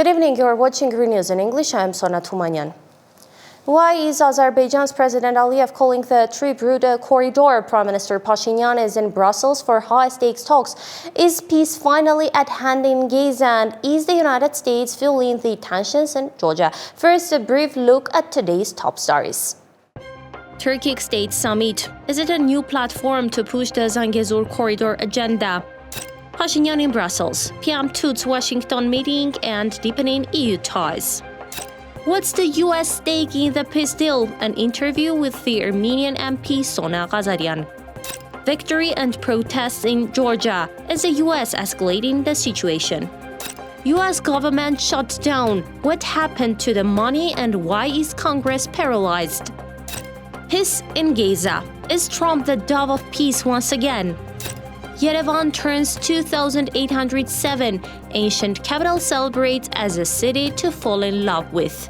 Good evening, you're watching News in English. I'm Sona Tumanyan. Why is Azerbaijan's President Aliyev calling the Tripp route a corridor? Prime Minister Pashinyan is in Brussels for high-stakes talks. Is peace finally at hand in Gaza, and is the United States fueling the tensions in Georgia? First, a brief look at today's top stories. Turkic State Summit. Is it a new platform to push the Zangezur corridor agenda? Pashinyan in Brussels. PM toots Washington meeting and deepening EU ties. What's the U.S. stake in the peace deal? An interview with the Armenian MP Sona Ghazarian. Victory and protests in Georgia. Is the U.S. escalating the situation? U.S. government shut down. What happened to the money and why is Congress paralyzed? Peace in Gaza. Is Trump the dove of peace once again? Yerevan turns 2,807. Ancient capital celebrates as a city to fall in love with.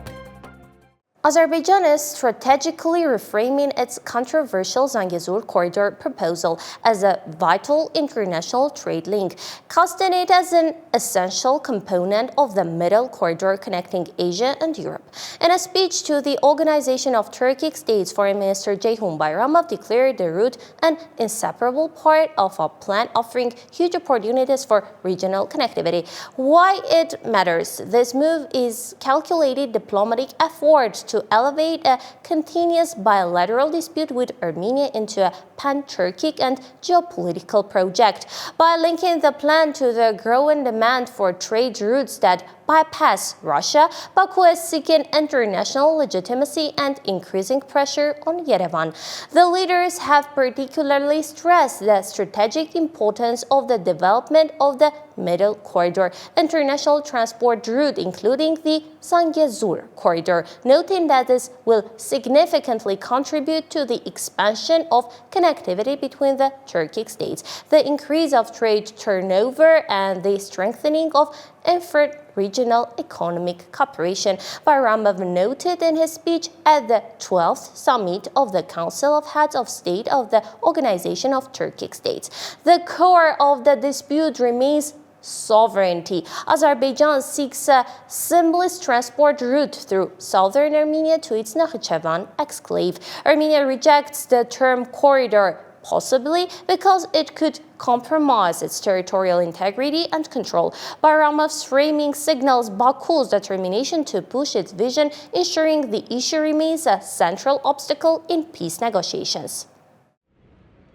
Azerbaijan is strategically reframing its controversial Zangezur corridor proposal as a vital international trade link, casting it as an essential component of the middle corridor connecting Asia and Europe. In a speech to the Organization of Turkic States, Foreign Minister Ceyhun Bayramov declared the route an inseparable part of a plan offering huge opportunities for regional connectivity. Why it matters? This move is calculated diplomatic effort to elevate a continuous bilateral dispute with Armenia into a pan-Turkic and geopolitical project. By linking the plan to the growing demand for trade routes that bypass Russia, Baku is seeking international legitimacy and increasing pressure on Yerevan. The leaders have particularly stressed the strategic importance of the development of the Middle Corridor international transport route, including the Zangezur corridor, noting that this will significantly contribute to the expansion of connectivity between the Turkic states, the increase of trade turnover, and the strengthening of intra-regional economic cooperation. Bayramov noted in his speech at the 12th summit of the Council of Heads of State of the Organization of Turkic States. The core of the dispute remains sovereignty. Azerbaijan seeks a seamless transport route through southern Armenia to its Nakhichevan exclave. Armenia rejects the term corridor, possibly because it could compromise its territorial integrity and control. Bayramov's framing signals Baku's determination to push its vision, ensuring the issue remains a central obstacle in peace negotiations.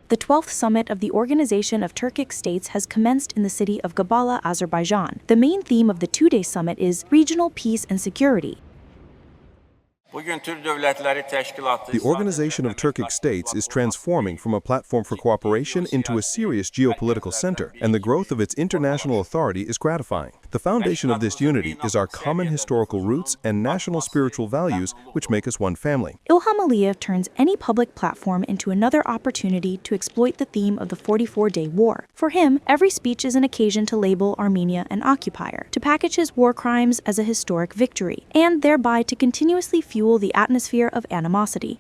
The 12th summit of the Organization of Turkic States has commenced in the city of Gabala, Azerbaijan. The main theme of the two-day summit is regional peace and security. The Organization of Turkic States is transforming from a platform for cooperation into a serious geopolitical center, and the growth of its international authority is gratifying. The foundation of this unity is our common historical roots and national spiritual values, which make us one family. Ilham Aliyev turns any public platform into another opportunity to exploit the theme of the 44-day war. For him, every speech is an occasion to label Armenia an occupier, to package his war crimes as a historic victory, and thereby to continuously fuel the atmosphere of animosity.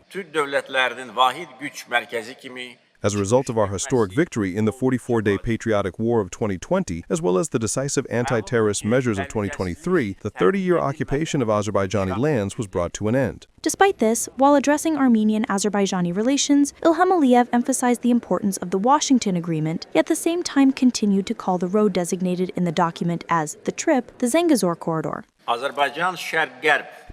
As a result of our historic victory in the 44-day patriotic war of 2020, as well as the decisive anti-terrorist measures of 2023, the 30-year occupation of Azerbaijani lands was brought to an end. Despite this, while addressing Armenian-Azerbaijani relations, Ilham Aliyev emphasized the importance of the Washington Agreement, yet at the same time continued to call the road designated in the document as the Tripp the Zangezur corridor.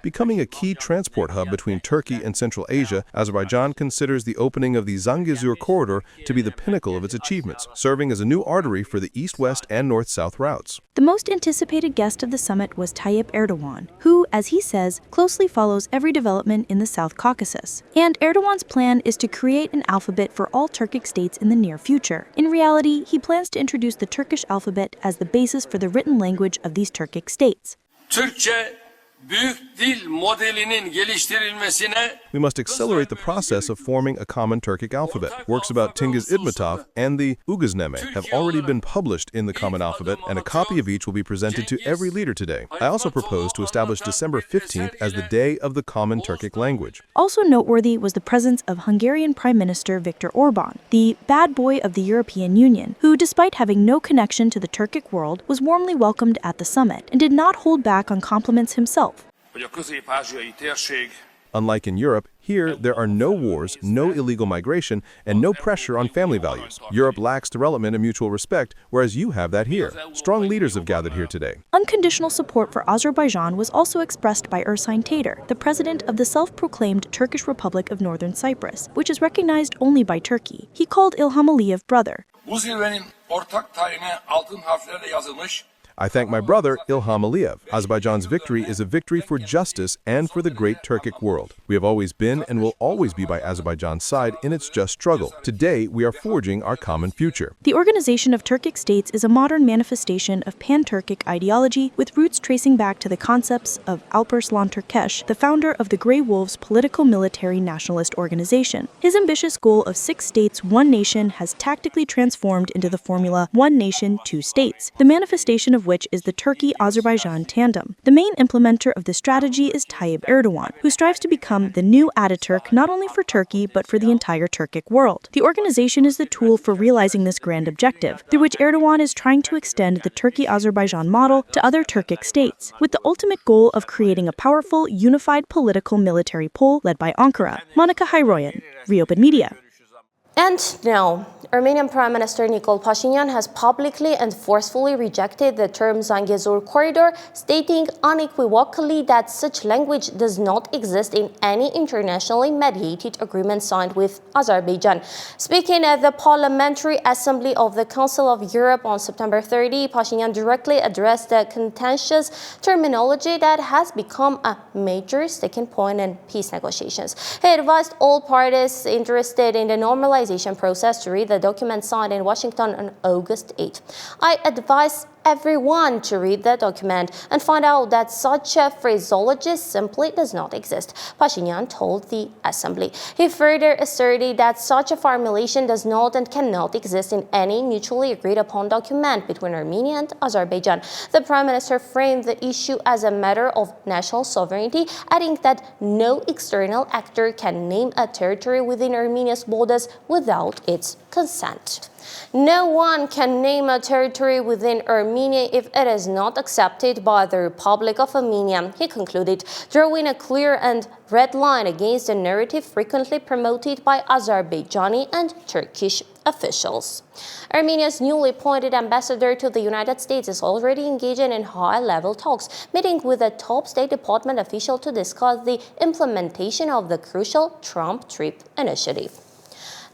Becoming a key transport hub between Turkey and Central Asia, Azerbaijan considers the opening of the Zangezur corridor to be the pinnacle of its achievements, serving as a new artery for the east-west and north-south routes. The most anticipated guest of the summit was Tayyip Erdogan, who, as he says, closely follows every development in the South Caucasus. And Erdogan's plan is to create an alphabet for all Turkic states in the near future. In reality, he plans to introduce the Turkish alphabet as the basis for the written language of these Turkic states. büyük dil modelinin geliştirilmesine We must accelerate the process of forming a common Turkic alphabet. Works about Tinggiz Idmatov and the Ugazname have already been published in the common alphabet, and a copy of each will be presented to every leader today. I also propose to establish December 15th as the Day of the Common Turkic Language. Also noteworthy was the presence of Hungarian Prime Minister Viktor Orbán, the bad boy of the European Union, who, despite having no connection to the Turkic world, was warmly welcomed at the summit and did not hold back on compliments himself. hogy a közép-ázsiai térség Unlike in Europe, here there are no wars, no illegal migration, and no pressure on family values. Europe lacks development and mutual respect, whereas you have that here. Strong leaders have gathered here today. Unconditional support for Azerbaijan was also expressed by Ersin Tatar, the president of the self-proclaimed Turkish Republic of Northern Cyprus, which is recognized only by Turkey. He called İlham Aliyev brother. bu zirvenin ortak tarihine altın harflerle yazılmış I thank my brother, Ilham Aliyev. Azerbaijan's victory is a victory for justice and for the great Turkic world. We have always been and will always be by Azerbaijan's side in its just struggle. Today, we are forging our common future. The Organization of Turkic States is a modern manifestation of pan-Turkic ideology with roots tracing back to the concepts of Alparslan Türkeş, the founder of the Grey Wolves political military nationalist organization. His ambitious goal of 6 states, 1 nation has tactically transformed into the formula 1 nation, 2 states, the manifestation of which is the Turkey-Azerbaijan tandem. The main implementer of this strategy is Tayyip Erdogan, who strives to become the new Ataturk not only for Turkey but for the entire Turkic world. The organization is the tool for realizing this grand objective, through which Erdogan is trying to extend the Turkey-Azerbaijan model to other Turkic states, with the ultimate goal of creating a powerful, unified political military pole led by Ankara. Monica Hayroyan, ReOpen Media. And now, Armenian Prime Minister Nikol Pashinyan has publicly and forcefully rejected the term Zangezur corridor, stating unequivocally that such language does not exist in any internationally mediated agreement signed with Azerbaijan. Speaking at the Parliamentary Assembly of the Council of Europe on September 30, Pashinyan directly addressed the contentious terminology that has become a major sticking point in peace negotiations. He advised all parties interested in the normalization process to read the document signed in Washington on August 8. I advise everyone to read the document and find out that such a phraseology simply does not exist, Pashinyan told the Assembly. He further asserted that such a formulation does not and cannot exist in any mutually agreed upon document between Armenia and Azerbaijan. The Prime Minister framed the issue as a matter of national sovereignty, adding that no external actor can name a territory within Armenia's borders without its consent. No one can name a territory within Armenia if it is not accepted by the Republic of Armenia, he concluded, drawing a clear and red line against the narrative frequently promoted by Azerbaijani and Turkish officials. Armenia's newly appointed ambassador to the United States is already engaging in high-level talks, meeting with a top State Department official to discuss the implementation of the crucial Trump-Tripp initiative.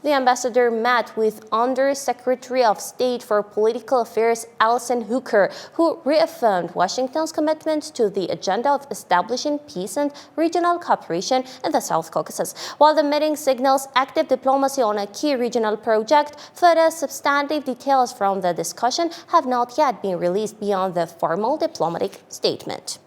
The ambassador met with Under-Secretary of State for Political Affairs Alison Hooker, who reaffirmed Washington's commitment to the agenda of establishing peace and regional cooperation in the South Caucasus. While the meeting signals active diplomacy on a key regional project, further substantive details from the discussion have not yet been released beyond the formal diplomatic statement.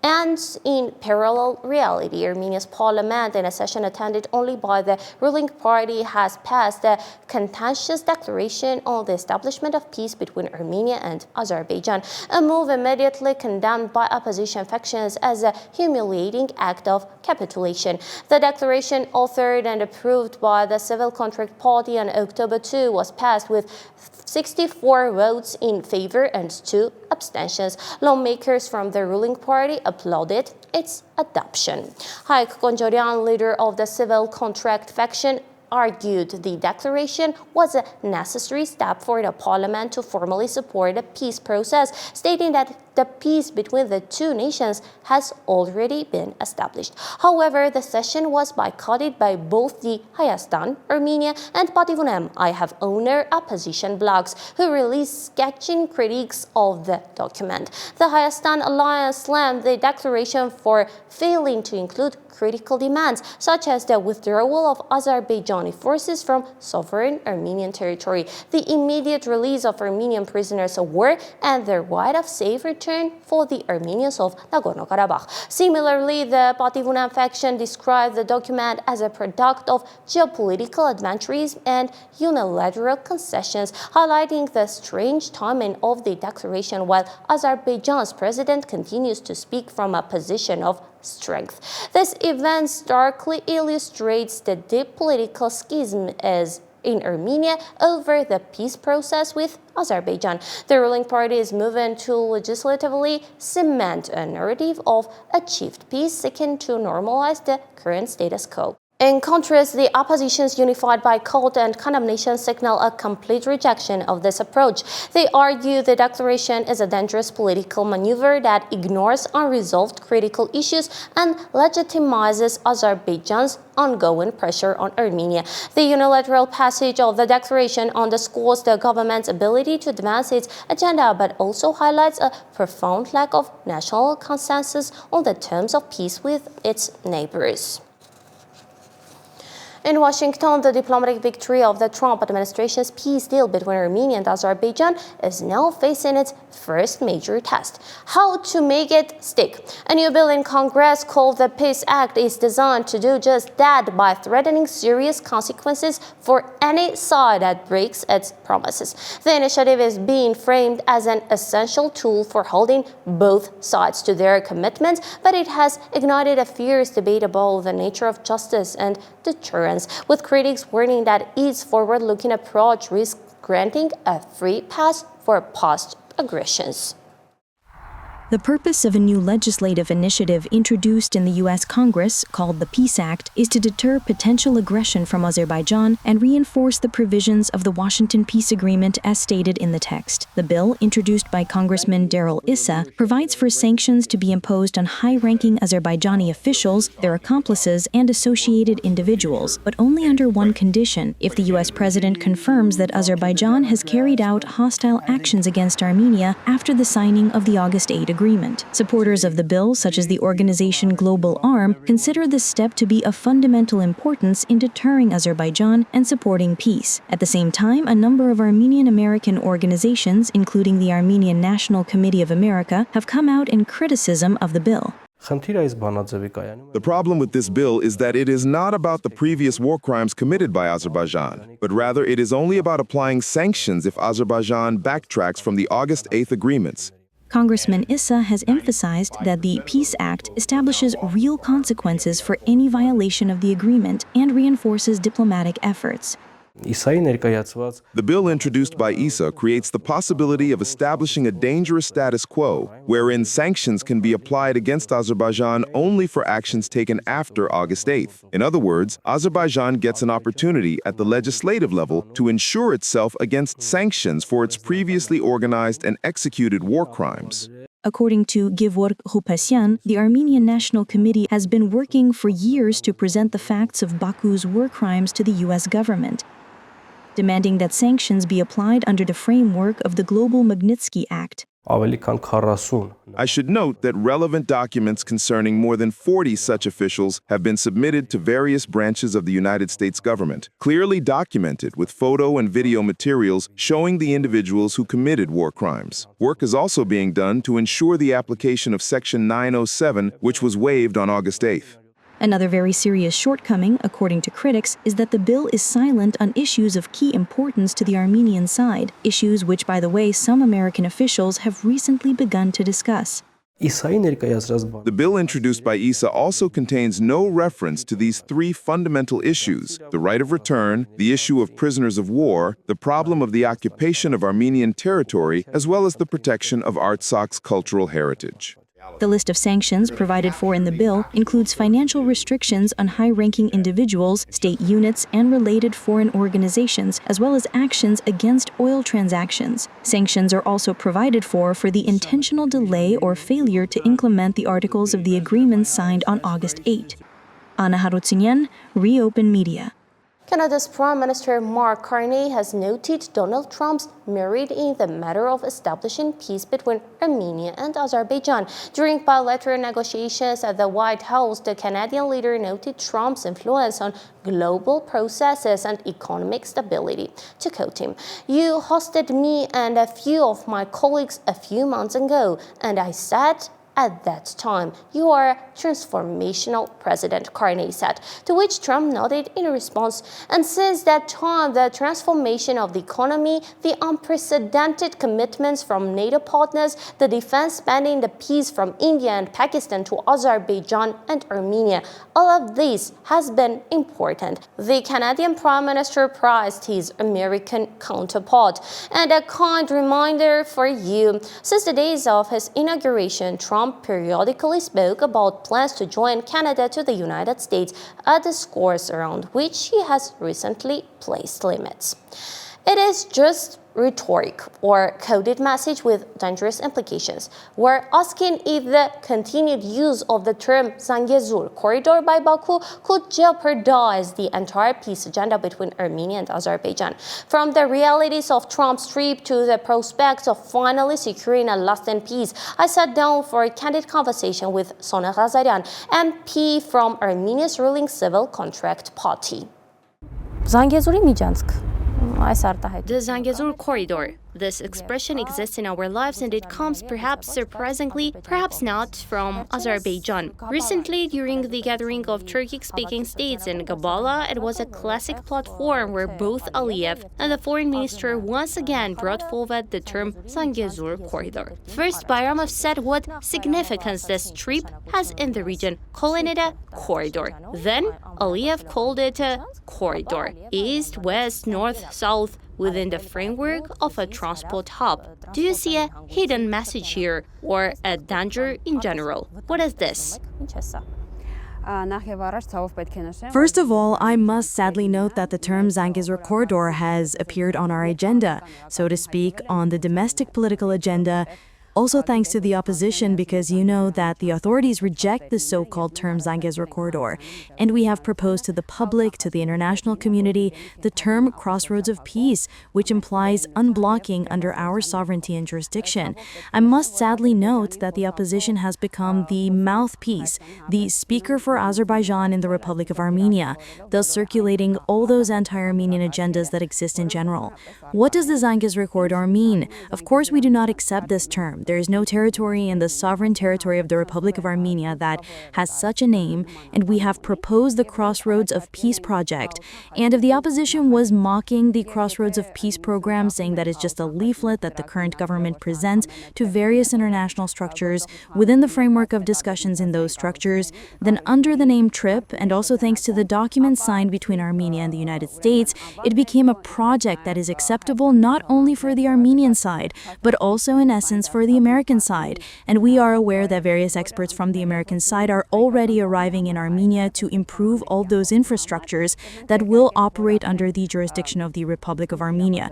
And in parallel reality, Armenia's parliament, in a session attended only by the ruling party, has passed a contentious declaration on the establishment of peace between Armenia and Azerbaijan, a move immediately condemned by opposition factions as a humiliating act of capitulation. The declaration, authored and approved by the Civil Contract Party on October 2, was passed with 64 votes in favor and 2 abstentions. Lawmakers from the ruling party applauded its adoption. Haik Gonjorian, leader of the Civil Contract faction, argued the declaration was a necessary step for the parliament to formally support the peace process, stating that the peace between the two nations has already been established. However, the session was boycotted by both the Hayastan, Armenia, and Pativunem, I Have Owner opposition blocs, who released scathing critiques of the document. The Hayastan alliance slammed the declaration for failing to include critical demands, such as the withdrawal of Azerbaijan Azerbaijani forces from sovereign Armenian territory, the immediate release of Armenian prisoners of war, and the right of safe return for the Armenians of Nagorno-Karabakh. Similarly, the Pativunan faction described the document as a product of geopolitical adventurism and unilateral concessions, highlighting the strange timing of the declaration while Azerbaijan's president continues to speak from a position of strength. This event starkly illustrates the deep political schism in Armenia over the peace process with Azerbaijan. The ruling party is moving to legislatively cement a narrative of achieved peace, seeking to normalize the current status quo. In contrast, the opposition's unified boycott and condemnation signal a complete rejection of this approach. They argue the declaration is a dangerous political maneuver that ignores unresolved critical issues and legitimizes Azerbaijan's ongoing pressure on Armenia. The unilateral passage of the declaration underscores the government's ability to advance its agenda, but also highlights a profound lack of national consensus on the terms of peace with its neighbors. In Washington, the diplomatic victory of the Trump administration's peace deal between Armenia and Azerbaijan is now facing its first major test: how to make it stick. A new bill in Congress called the Peace Act is designed to do just that by threatening serious consequences for any side that breaks its promises. The initiative is being framed as an essential tool for holding both sides to their commitments, but it has ignited a fierce debate about the nature of justice and deterrence, with critics warning that its forward-looking approach risks granting a free pass for past aggressions. The purpose of a new legislative initiative introduced in the U.S. Congress, called the Peace Act, is to deter potential aggression from Azerbaijan and reinforce the provisions of the Washington Peace Agreement as stated in the text. The bill, introduced by Congressman Darrell Issa, provides for sanctions to be imposed on high-ranking Azerbaijani officials, their accomplices, and associated individuals, but only under one condition: if the U.S. president confirms that Azerbaijan has carried out hostile actions against Armenia after the signing of the August 8 agreement. Supporters of the bill, such as the organization Global Arm, consider this step to be of fundamental importance in deterring Azerbaijan and supporting peace. At the same time, a number of Armenian American organizations, including the Armenian National Committee of America, have come out in criticism of the bill. The problem with this bill is that it is not about the previous war crimes committed by Azerbaijan, but rather it is only about applying sanctions if Azerbaijan backtracks from the August 8th agreements. Congressman Issa has emphasized that the Peace Act establishes real consequences for any violation of the agreement and reinforces diplomatic efforts. The bill introduced by Issa creates the possibility of establishing a dangerous status quo, wherein sanctions can be applied against Azerbaijan only for actions taken after August 8th. In other words, Azerbaijan gets an opportunity at the legislative level to ensure itself against sanctions for its previously organized and executed war crimes. According to Gevorg Hupasyan, the Armenian National Committee has been working for years to present the facts of Baku's war crimes to the U.S. government, demanding that sanctions be applied under the framework of the Global Magnitsky Act. I should note that relevant documents concerning more than 40 such officials have been submitted to various branches of the United States government, clearly documented with photo and video materials showing the individuals who committed war crimes. Work is also being done to ensure the application of Section 907, which was waived on August 8th. Another very serious shortcoming, according to critics, is that the bill is silent on issues of key importance to the Armenian side, issues which, by the way, some American officials have recently begun to discuss. The bill introduced by Issa also contains no reference to these three fundamental issues: the right of return, the issue of prisoners of war, the problem of the occupation of Armenian territory, as well as the protection of Artsak's cultural heritage. The list of sanctions provided for in the bill includes financial restrictions on high-ranking individuals, state units, and related foreign organizations, as well as actions against oil transactions. Sanctions are also provided for the intentional delay or failure to implement the articles of the agreement signed on August 8. Anna Harutyunyan, ReOpen Media. Canada's Prime Minister Mark Carney has noted Donald Trump's merit in the matter of establishing peace between Armenia and Azerbaijan. During bilateral negotiations at the White House, the Canadian leader noted Trump's influence on global processes and economic stability. To quote him, "You hosted me and a few of my colleagues a few months ago, and I said at that time, you are a transformational president," Carney said, to which Trump nodded in response. And since that time, the transformation of the economy, the unprecedented commitments from NATO partners, the defense spending, the peace from India and Pakistan to Azerbaijan and Armenia, all of this has been important. The Canadian Prime Minister praised his American counterpart. And a kind reminder for you, since the days of his inauguration, Trump periodically spoke about plans to join Canada to the United States, a discourse around which he has recently placed limits. It is just rhetoric or coded message with dangerous implications. We're asking if the continued use of the term Zangezur corridor by Baku could jeopardize the entire peace agenda between Armenia and Azerbaijan. From the realities of Trump's trip to the prospects of finally securing a lasting peace, I sat down for a candid conversation with Sona Ghazarian, MP from Armenia's ruling civil contract party. Zangezuri Միջանցք The Zangezur corridor. This expression exists in our lives, and it comes perhaps surprisingly, perhaps not, from Azerbaijan. Recently, during the gathering of Turkic-speaking states in Gabala, it was a classic platform where both Aliyev and the foreign minister once again brought forward the term Zangezur corridor. First, Bayramov said what significance this trip has in the region, calling it a corridor. Then, Aliyev called it a corridor, east, west, north, south, within the framework of a transport hub. Do you see a hidden message here, or a danger in general? What is this? First of all, I must sadly note that the term Zangezur corridor has appeared on our agenda, so to speak, on the domestic political agenda, also thanks to the opposition, because you know that the authorities reject the so-called term Zangezur corridor, and we have proposed to the public, to the international community, the term crossroads of peace, which implies unblocking under our sovereignty and jurisdiction. I must sadly note that the opposition has become the mouthpiece, the speaker for Azerbaijan in the Republic of Armenia, thus circulating all those anti-Armenian agendas that exist in general. What does the Zangezur corridor mean? Of course, we do not accept this term. There is no territory in the sovereign territory of the Republic of Armenia that has such a name, and we have proposed the Crossroads of Peace project. And if the opposition was mocking the Crossroads of Peace program, saying that it's just a leaflet that the current government presents to various international structures within the framework of discussions in those structures, then under the name Tripp, and also thanks to the documents signed between Armenia and the United States, it became a project that is acceptable not only for the Armenian side, but also in essence for the American side. And we are aware that various experts from the American side are already arriving in Armenia to improve all those infrastructures that will operate under the jurisdiction of the Republic of Armenia.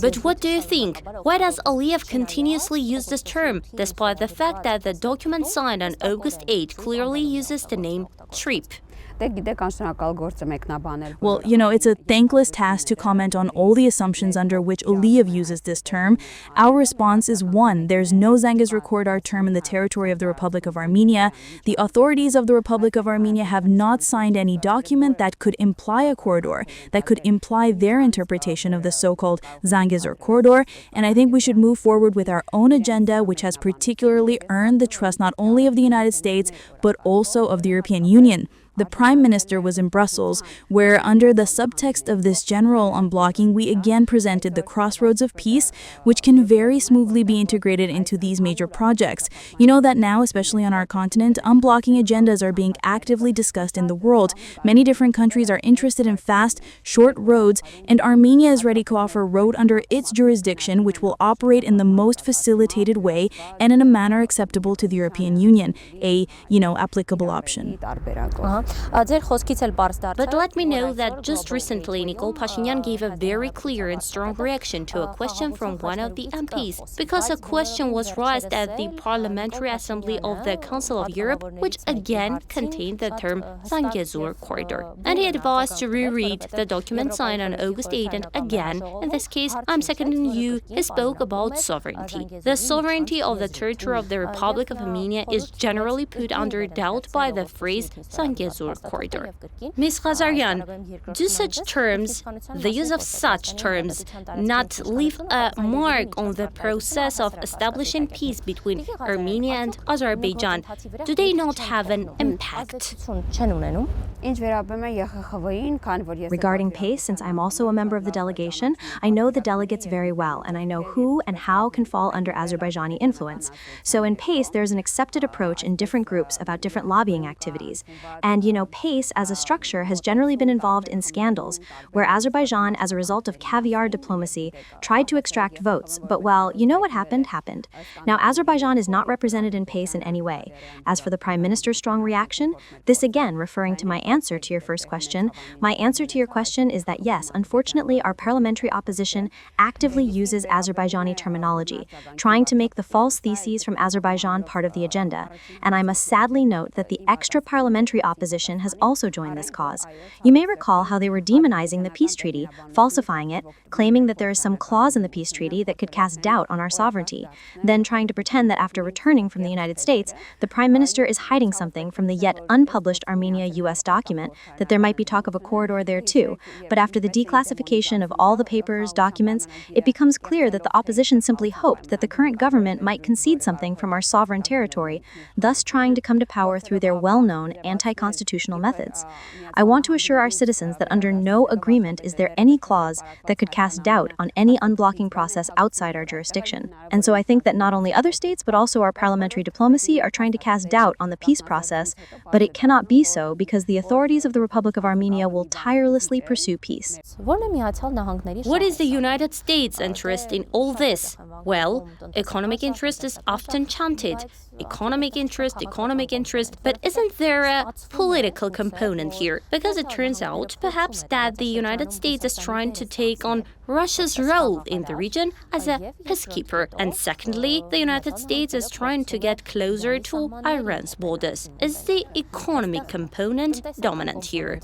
But what do you think? Why does Aliyev continuously use this term, despite the fact that the document signed on August 8 clearly uses the name Tripp? Well, it's a thankless task to comment on all the assumptions under which Aliyev uses this term. Our response is one, there's no Zangezur corridor term in the territory of the Republic of Armenia. The authorities of the Republic of Armenia have not signed any document that could imply a corridor, that could imply their interpretation of the so-called Zangezur corridor. And I think we should move forward with our own agenda, which has particularly earned the trust not only of the United States, but also of the European Union. The Prime Minister was in Brussels, where under the subtext of this general unblocking, we again presented the Crossroads of Peace, which can very smoothly be integrated into these major projects. You know that now, especially on our continent, unblocking agendas are being actively discussed in the world. Many different countries are interested in fast, short roads, and Armenia is ready to offer a road under its jurisdiction, which will operate in the most facilitated way and in a manner acceptable to the European Union, applicable option. But let me know that just recently Nikol Pashinyan gave a very clear and strong reaction to a question from one of the MPs, because a question was raised at the Parliamentary Assembly of the Council of Europe, which again contained the term Zangezur Corridor. And he advised to reread the document signed on August 8, and again, in this case, I'm seconding you, he spoke about sovereignty. The sovereignty of the territory of the Republic of Armenia is generally put under doubt by the phrase Zangezur Corridor. Ms. Ghazarian, do such terms, the use of such terms, not leave a mark on the process of establishing peace between Armenia and Azerbaijan? Do they not have an impact? Regarding PACE, since I'm also a member of the delegation, I know the delegates very well, and I know who and how can fall under Azerbaijani influence. So in PACE, there's an accepted approach in different groups about different lobbying activities. And PACE as a structure has generally been involved in scandals, where Azerbaijan, as a result of caviar diplomacy, tried to extract votes. But well, what happened. Now, Azerbaijan is not represented in PACE in any way. As for the Prime Minister's strong reaction, this again referring to my answer to your first question, my answer to your question is that yes, unfortunately, our parliamentary opposition actively uses Azerbaijani terminology, trying to make the false theses from Azerbaijan part of the agenda. And I must sadly note that the extra-parliamentary opposition has also joined this cause. You may recall how they were demonizing the peace treaty, falsifying it, claiming that there is some clause in the peace treaty that could cast doubt on our sovereignty, then trying to pretend that after returning from the United States, the Prime Minister is hiding something from the yet unpublished Armenia-US document, that there might be talk of a corridor there too. But after the declassification of all the papers, documents, it becomes clear that the opposition simply hoped that the current government might concede something from our sovereign territory, thus trying to come to power through their well-known anti-constitutional methods. I want to assure our citizens that under no agreement is there any clause that could cast doubt on any unblocking process outside our jurisdiction. And so I think that not only other states, but also our parliamentary diplomacy are trying to cast doubt on the peace process, but it cannot be so because the authorities of the Republic of Armenia will tirelessly pursue peace. What is the United States' interest in all this? Well, economic interest is often chanted. Economic interest, but isn't there a political component here? Because it turns out, perhaps, that the United States is trying to take on Russia's role in the region as a peacekeeper. And secondly, the United States is trying to get closer to Iran's borders. Is the economic component dominant here?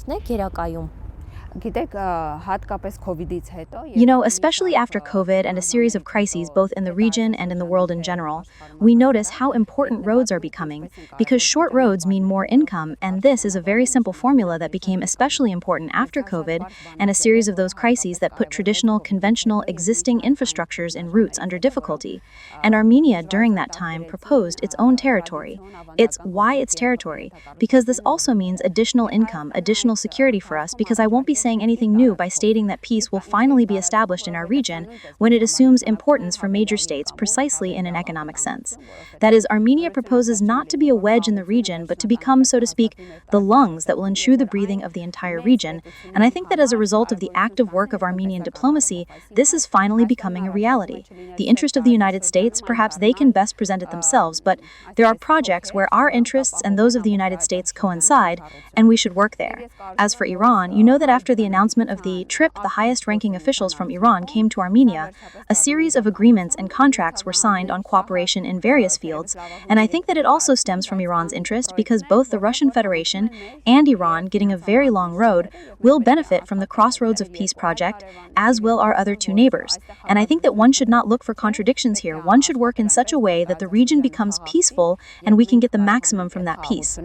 Especially after COVID and a series of crises both in the region and in the world in general, we notice how important roads are becoming, because short roads mean more income, and this is a very simple formula that became especially important after COVID and a series of those crises that put traditional, conventional, existing infrastructures and routes under difficulty. And Armenia, during that time, proposed its own territory. It's why its territory, because this also means additional income, additional security for us, because I won't be saying anything new by stating that peace will finally be established in our region when it assumes importance for major states precisely in an economic sense. That is, Armenia proposes not to be a wedge in the region, but to become, so to speak, the lungs that will ensure the breathing of the entire region. And I think that as a result of the active work of Armenian diplomacy, this is finally becoming a reality. The interest of the United States, perhaps they can best present it themselves, but there are projects where our interests and those of the United States coincide, and we should work there. As for Iran, you know that after the announcement of the Tripp, the highest-ranking officials from Iran came to Armenia, a series of agreements and contracts were signed on cooperation in various fields, and I think that it also stems from Iran's interest because both the Russian Federation and Iran, getting a very long road, will benefit from the Crossroads of Peace project, as will our other two neighbors. And I think that one should not look for contradictions here. One should work in such a way that the region becomes peaceful and we can get the maximum from that peace.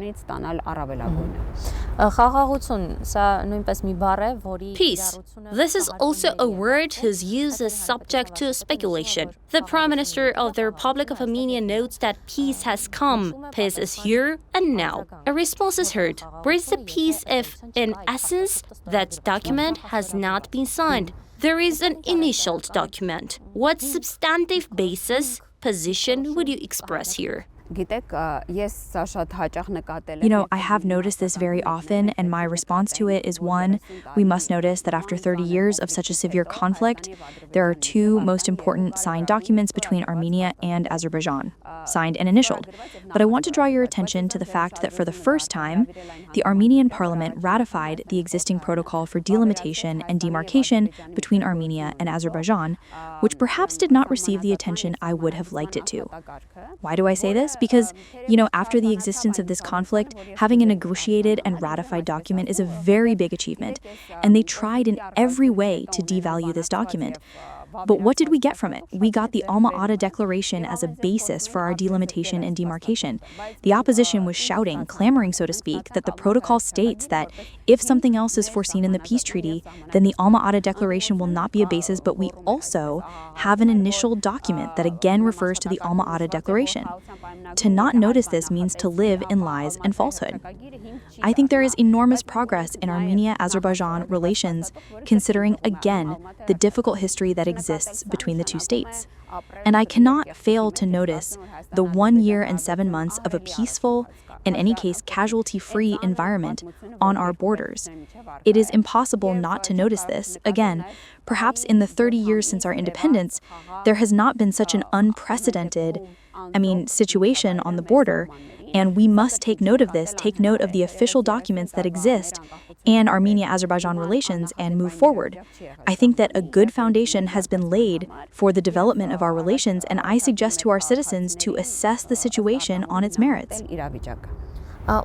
Peace. This is also a word whose use is subject to speculation. The Prime Minister of the Republic of Armenia notes that peace has come. Peace is here and now. A response is heard. Where is the peace if, in essence, that document has not been signed? There is an initial document. What substantive basis, position would you express here? I have noticed this very often, and my response to it is one, we must notice that after 30 years of such a severe conflict, there are two most important signed documents between Armenia and Azerbaijan, signed and initialed. But I want to draw your attention to the fact that for the first time, the Armenian parliament ratified the existing protocol for delimitation and demarcation between Armenia and Azerbaijan, which perhaps did not receive the attention I would have liked it to. Why do I say this? Because, after the existence of this conflict, having a negotiated and ratified document is a very big achievement, and they tried in every way to devalue this document. But what did we get from it? We got the Alma-Ata Declaration as a basis for our delimitation and demarcation. The opposition was shouting, clamoring, so to speak, that the protocol states that if something else is foreseen in the peace treaty, then the Alma-Ata Declaration will not be a basis, but we also have an initial document that again refers to the Alma-Ata Declaration. To not notice this means to live in lies and falsehood. I think there is enormous progress in Armenia-Azerbaijan relations, considering, again, the difficult history that exists between the two states. And I cannot fail to notice the 1 year and 7 months of a peaceful, in any case casualty-free environment on our borders. It is impossible not to notice this. Again, perhaps in the 30 years since our independence, there has not been such an unprecedented situation on the border, and we must take note of this, take note of the official documents that exist in Armenia-Azerbaijan relations and move forward. I think that a good foundation has been laid for the development of our relations, and I suggest to our citizens to assess the situation on its merits. I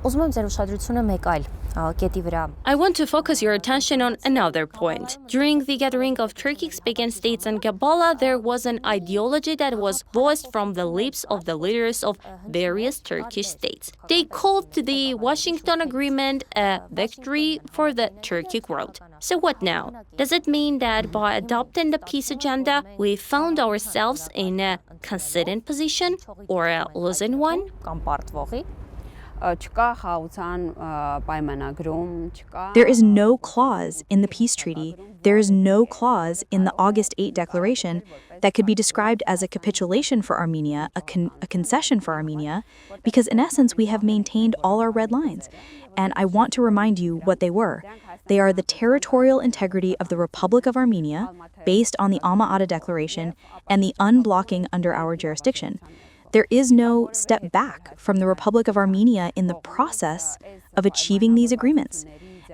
want to focus your attention on another point. During the gathering of Turkic-speaking states in Kampala, there was an ideology that was voiced from the lips of the leaders of various Turkish states. They called the Washington Agreement a victory for the Turkic world. So what now? Does it mean that by adopting the peace agenda, we found ourselves in a conceding position or a losing one? There is no clause in the peace treaty, there is no clause in the August 8 declaration that could be described as a capitulation for Armenia, a concession for Armenia, because in essence we have maintained all our red lines. And I want to remind you what they were. They are the territorial integrity of the Republic of Armenia, based on the Alma-Ata Declaration, and the unblocking under our jurisdiction. There is no step back from the Republic of Armenia in the process of achieving these agreements.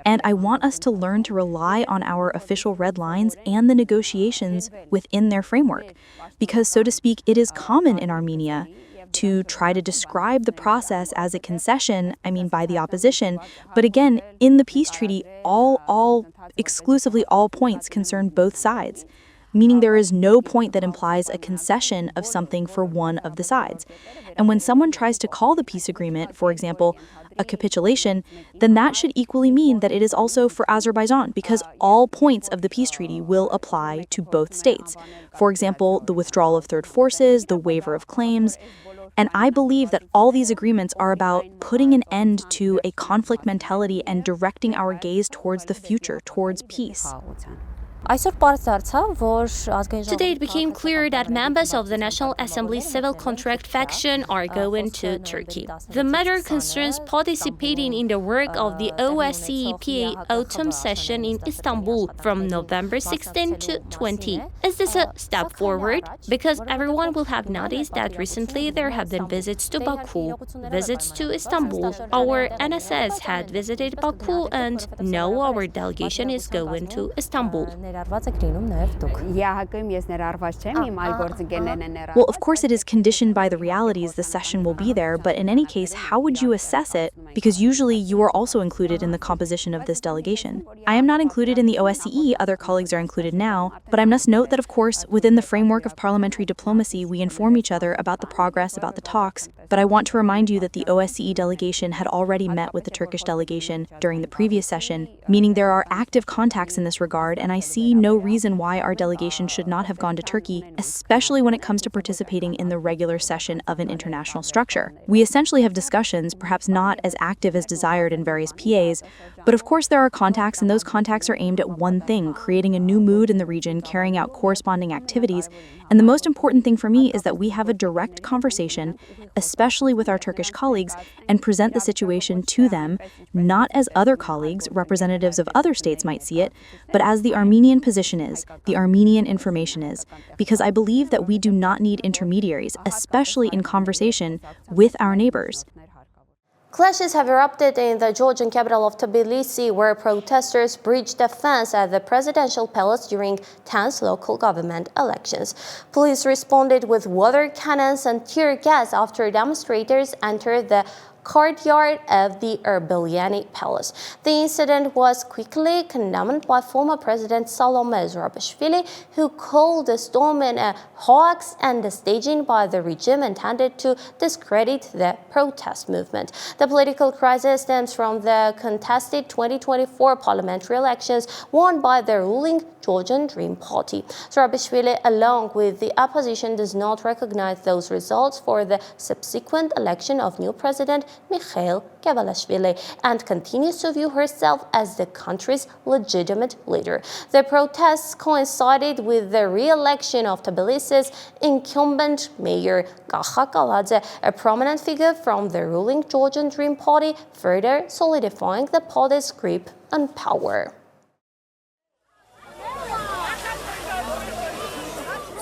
And I want us to learn to rely on our official red lines and the negotiations within their framework. Because, so to speak, it is common in Armenia to try to describe the process as a concession, by the opposition. But again, in the peace treaty, exclusively all points concern both sides, meaning there is no point that implies a concession of something for one of the sides. And when someone tries to call the peace agreement, for example, a capitulation, then that should equally mean that it is also for Azerbaijan, because all points of the peace treaty will apply to both states. For example, the withdrawal of third forces, the waiver of claims. And I believe that all these agreements are about putting an end to a conflict mentality and directing our gaze towards the future, towards peace. Today it became clear that members of the National Assembly's civil contract faction are going to Turkey. The matter concerns participating in the work of the OSCE PA autumn session in Istanbul from November 16 to 20. Is this a step forward? Because everyone will have noticed that recently there have been visits to Baku, visits to Istanbul. Our NSS had visited Baku, and now our delegation is going to Istanbul. Well, of course it is conditioned by the realities the session will be there, but in any case, how would you assess it? Because usually you are also included in the composition of this delegation. I am not included in the OSCE, other colleagues are included now, but I must note that, of course, within the framework of parliamentary diplomacy, we inform each other about the progress, about the talks, but I want to remind you that the OSCE delegation had already met with the Turkish delegation during the previous session, meaning there are active contacts in this regard, and I see no reason why our delegation should not have gone to Turkey, especially when it comes to participating in the regular session of an international structure. We essentially have discussions, perhaps not as active as desired in various PAs, But of course there are contacts, and those contacts are aimed at one thing, creating a new mood in the region, carrying out corresponding activities. And the most important thing for me is that we have a direct conversation, especially with our Turkish colleagues, and present the situation to them, not as other colleagues, representatives of other states might see it, but as the Armenian position is, the Armenian information is, because I believe that we do not need intermediaries, especially in conversation with our neighbors. Clashes have erupted in the Georgian capital of Tbilisi, where protesters breached a fence at the presidential palace during tense local government elections. Police responded with water cannons and tear gas after demonstrators entered the courtyard of the Erbiliani Palace. The incident was quickly condemned by former President Salome Zurabishvili, who called the storming a hoax and the staging by the regime intended to discredit the protest movement. The political crisis stems from the contested 2024 parliamentary elections won by the ruling Georgian Dream Party. Zurabishvili, along with the opposition, does not recognize those results for the subsequent election of new president Mikhail Kevalashvili and continues to view herself as the country's legitimate leader. The protests coincided with the re-election of Tbilisi's incumbent mayor Gaha Kaladze, a prominent figure from the ruling Georgian Dream Party, further solidifying the party's grip on power.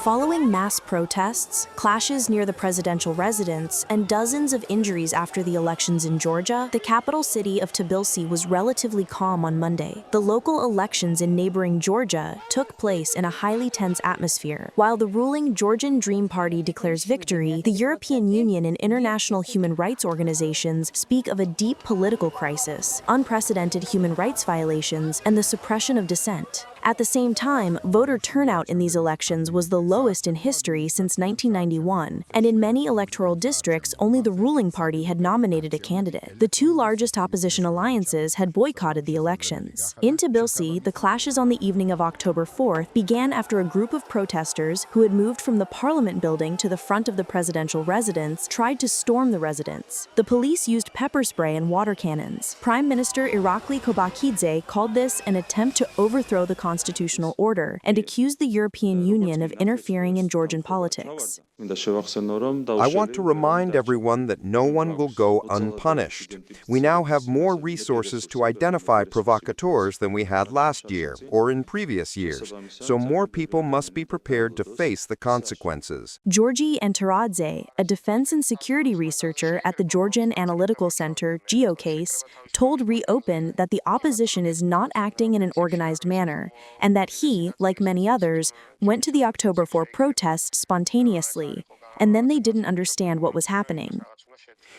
Following mass protests, clashes near the presidential residence, and dozens of injuries after the elections in Georgia, the capital city of Tbilisi was relatively calm on Monday. The local elections in neighboring Georgia took place in a highly tense atmosphere. While the ruling Georgian Dream Party declares victory, the European Union and international human rights organizations speak of a deep political crisis, unprecedented human rights violations, and the suppression of dissent. At the same time, voter turnout in these elections was the lowest in history since 1991, and in many electoral districts, only the ruling party had nominated a candidate. The two largest opposition alliances had boycotted the elections. In Tbilisi, the clashes on the evening of October 4th began after a group of protesters who had moved from the parliament building to the front of the presidential residence tried to storm the residence. The police used pepper spray and water cannons. Prime Minister Irakli Kobakidze called this an attempt to overthrow the constitutional order and accused the European Union of interfering in Georgian politics. I want to remind everyone that no one will go unpunished. We now have more resources to identify provocateurs than we had last year or in previous years, so more people must be prepared to face the consequences. Georgi Enteradze, a defense and security researcher at the Georgian Analytical Center, GeoCase, told ReOpen that the opposition is not acting in an organized manner, and that he, like many others, went to the October 4 protests spontaneously, and then they didn't understand what was happening.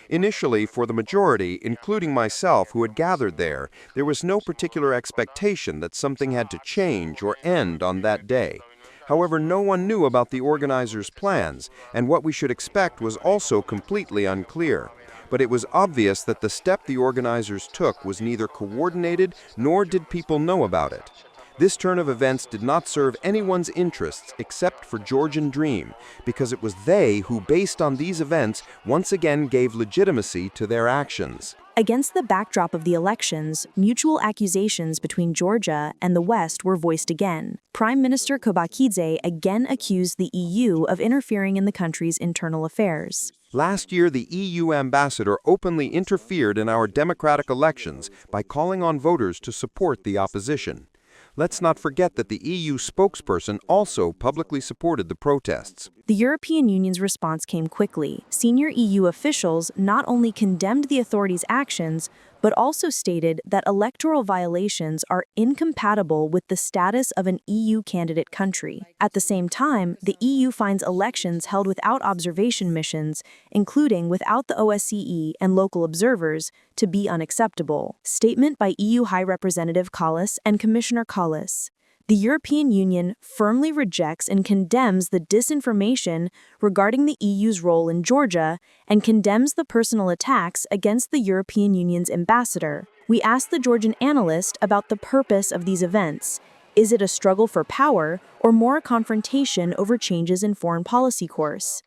Initially, for the majority, including myself who had gathered there was no particular expectation that something had to change or end on that day. However, no one knew about the organizers' plans, and what we should expect was also completely unclear. But it was obvious that the step the organizers took was neither coordinated nor did people know about it. This turn of events did not serve anyone's interests except for Georgian Dream, because it was they who, based on these events, once again gave legitimacy to their actions. Against the backdrop of the elections, mutual accusations between Georgia and the West were voiced again. Prime Minister Kobakidze again accused the EU of interfering in the country's internal affairs. Last year, the EU ambassador openly interfered in our democratic elections by calling on voters to support the opposition. Let's not forget that the EU spokesperson also publicly supported the protests. The European Union's response came quickly. Senior EU officials not only condemned the authorities' actions, but also stated that electoral violations are incompatible with the status of an EU candidate country. At the same time, the EU finds elections held without observation missions, including without the OSCE and local observers, to be unacceptable. Statement by EU High Representative Kallas and Commissioner Kallas. The European Union firmly rejects and condemns the disinformation regarding the EU's role in Georgia and condemns the personal attacks against the European Union's ambassador. We asked the Georgian analyst about the purpose of these events. Is it a struggle for power or more a confrontation over changes in foreign policy course?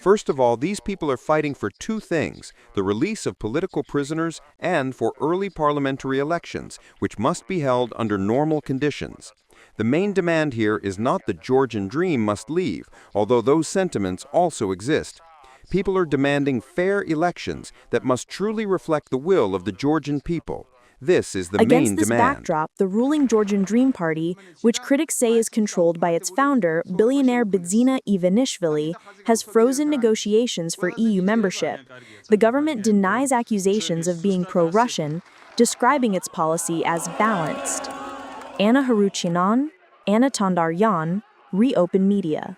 First of all, these people are fighting for two things: the release of political prisoners and for early parliamentary elections, which must be held under normal conditions. The main demand here is not the Georgian dream must leave, although those sentiments also exist. People are demanding fair elections that must truly reflect the will of the Georgian people. This is the main demand. Against this backdrop, the ruling Georgian Dream Party, which critics say is controlled by its founder, billionaire Bidzina Ivanishvili, has frozen negotiations for EU membership. The government denies accusations of being pro-Russian, describing its policy as balanced. Anna Haruchinan, Anna Tondaryan, ReOpen Media.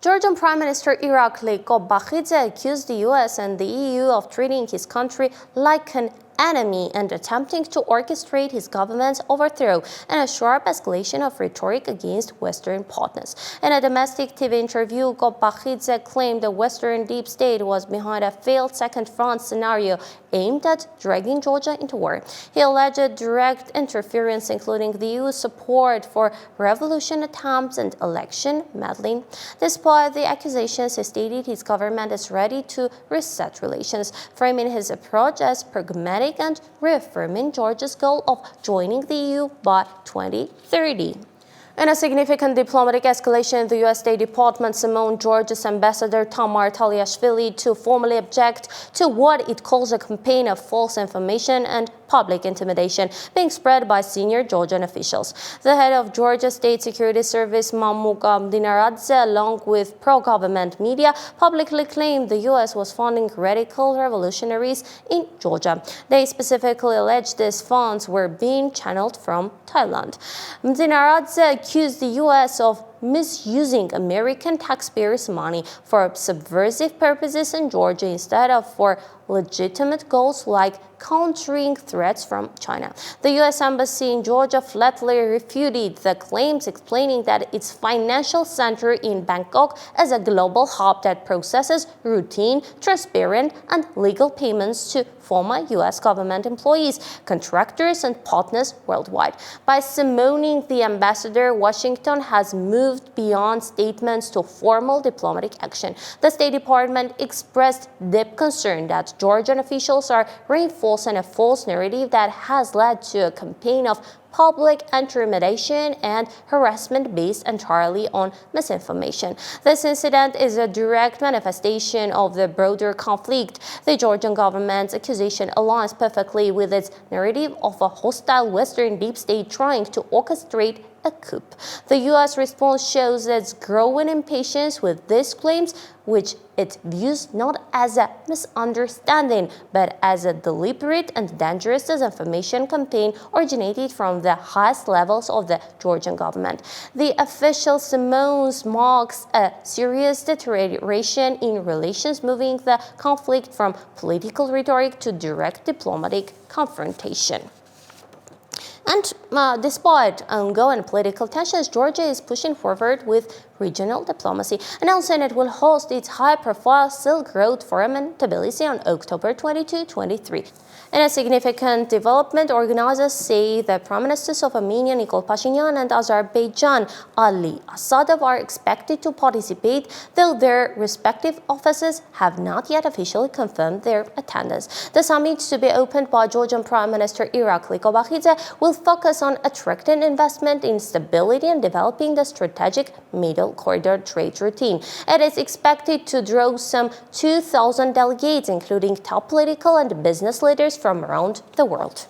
Georgian Prime Minister Irakli Kobakhidze accused the US and the EU of treating his country like an enemy and attempting to orchestrate his government's overthrow and a sharp escalation of rhetoric against Western partners. In a domestic TV interview, Kobakhidze claimed the Western deep state was behind a failed Second Front scenario aimed at dragging Georgia into war. He alleged direct interference, including the EU's support for revolution attempts and election meddling. Despite the accusations, he stated his government is ready to reset relations, framing his approach as pragmatic and reaffirming Georgia's goal of joining the EU by 2030. In a significant diplomatic escalation, the U.S. State Department summoned Georgia's Ambassador Tamar Taliashvili to formally object to what it calls a campaign of false information and public intimidation being spread by senior Georgian officials. The head of Georgia State Security Service, Mamuk Dinaradze, along with pro-government media, publicly claimed the U.S. was funding radical revolutionaries in Georgia. They specifically alleged these funds were being channeled from Thailand. Dinaradze accused the U.S. of misusing American taxpayers' money for subversive purposes in Georgia instead of for legitimate goals like countering threats from China. The U.S. Embassy in Georgia flatly refuted the claims, explaining that its financial center in Bangkok is a global hub that processes routine, transparent, and legal payments to former U.S. government employees, contractors, and partners worldwide. By summoning the ambassador, Washington has moved beyond statements to formal diplomatic action. The State Department expressed deep concern that Georgian officials are reinforcing a false narrative that has led to a campaign of public intimidation and harassment based entirely on misinformation. This incident is a direct manifestation of the broader conflict. The Georgian government's accusation aligns perfectly with its narrative of a hostile Western deep state trying to orchestrate a coup. The U.S. response shows its growing impatience with these claims, which it views not as a misunderstanding, but as a deliberate and dangerous disinformation campaign originated from the highest levels of the Georgian government. The official summons marks a serious deterioration in relations, moving the conflict from political rhetoric to direct diplomatic confrontation. And despite ongoing political tensions, Georgia is pushing forward with regional diplomacy, announcing it will host its high-profile Silk Road Forum in Tbilisi on October 22-23. In a significant development, organizers say the Prime Ministers of Armenia, Nikol Pashinyan, and Azerbaijan, Ali Asadov, are expected to participate, though their respective offices have not yet officially confirmed their attendance. The summit, to be opened by Georgian Prime Minister Irakli Kobakhidze, will focus on attracting investment in stability and developing the strategic Middle Corridor trade routine. It is expected to draw some 2,000 delegates, including top political and business leaders from around the world.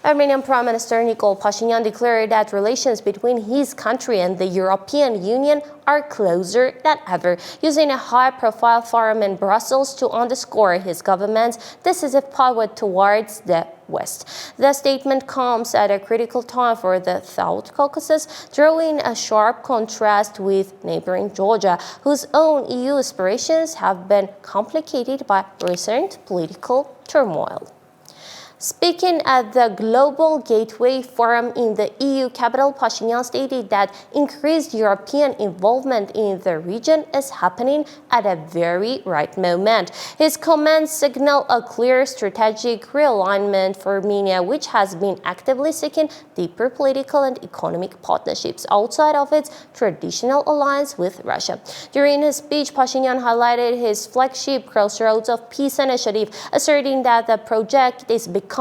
Armenian Prime Minister Nikol Pashinyan declared that relations between his country and the European Union are closer than ever, using a high-profile forum in Brussels to underscore his government's decisive pivot towards the West. The statement comes at a critical time for the South Caucasus, drawing a sharp contrast with neighboring Georgia, whose own EU aspirations have been complicated by recent political turmoil. Speaking at the Global Gateway Forum in the EU capital, Pashinyan stated that increased European involvement in the region is happening at a very right moment. His comments signal a clear strategic realignment for Armenia, which has been actively seeking deeper political and economic partnerships outside of its traditional alliance with Russia. During his speech, Pashinyan highlighted his flagship Crossroads of Peace initiative, asserting that the project is becoming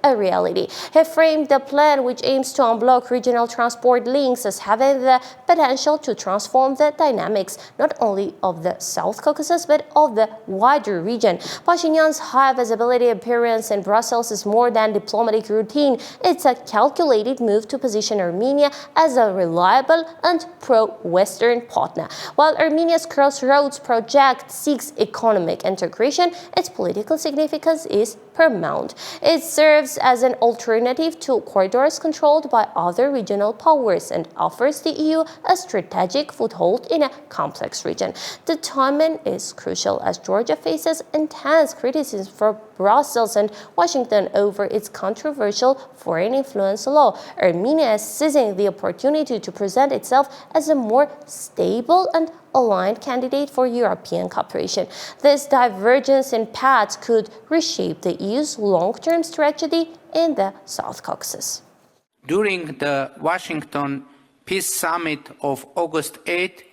a reality. He framed the plan, which aims to unblock regional transport links, as having the potential to transform the dynamics not only of the South Caucasus but of the wider region. Pashinyan's high visibility appearance in Brussels is more than diplomatic routine. It's a calculated move to position Armenia as a reliable and pro-Western partner. While Armenia's Crossroads project seeks economic integration, its political significance is paramount. It serves as an alternative to corridors controlled by other regional powers and offers the EU a strategic foothold in a complex region. The timing is crucial as Georgia faces intense criticism from Brussels and Washington over its controversial foreign influence law. Armenia is seizing the opportunity to present itself as a more stable and aligned candidate for European cooperation. This divergence in paths could reshape the EU's long-term strategy in the South Caucasus. During the Washington Peace Summit of August 8,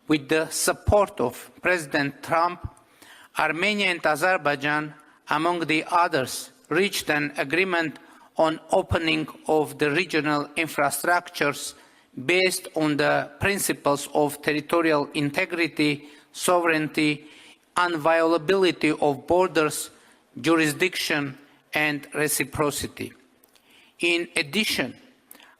with the support of President Trump, Armenia and Azerbaijan, among the others, reached an agreement on opening of the regional infrastructures based on the principles of territorial integrity, sovereignty, inviolability of borders, jurisdiction, and reciprocity. In addition,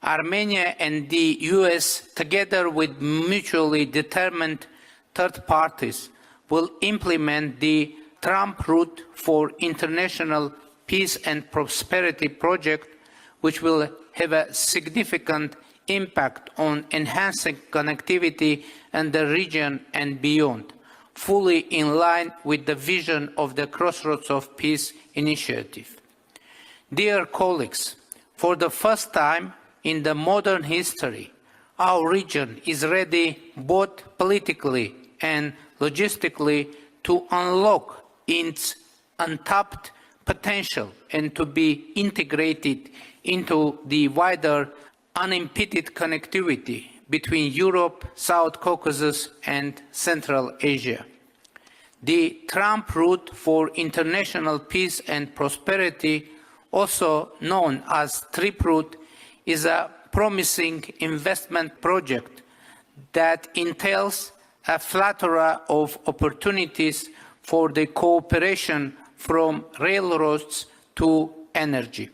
Armenia and the US, together with mutually determined third parties, will implement the Trump Route for International Peace and Prosperity project, which will have a significant impact on enhancing connectivity in the region and beyond, fully in line with the vision of the Crossroads of Peace initiative. Dear colleagues, for the first time in the modern history, our region is ready both politically and logistically to unlock its untapped potential and to be integrated into the wider unimpeded connectivity between Europe, South Caucasus, and Central Asia. The Trump Route for International Peace and Prosperity, also known as Tripp Route, is a promising investment project that entails a plethora of opportunities for the cooperation from railroads to energy.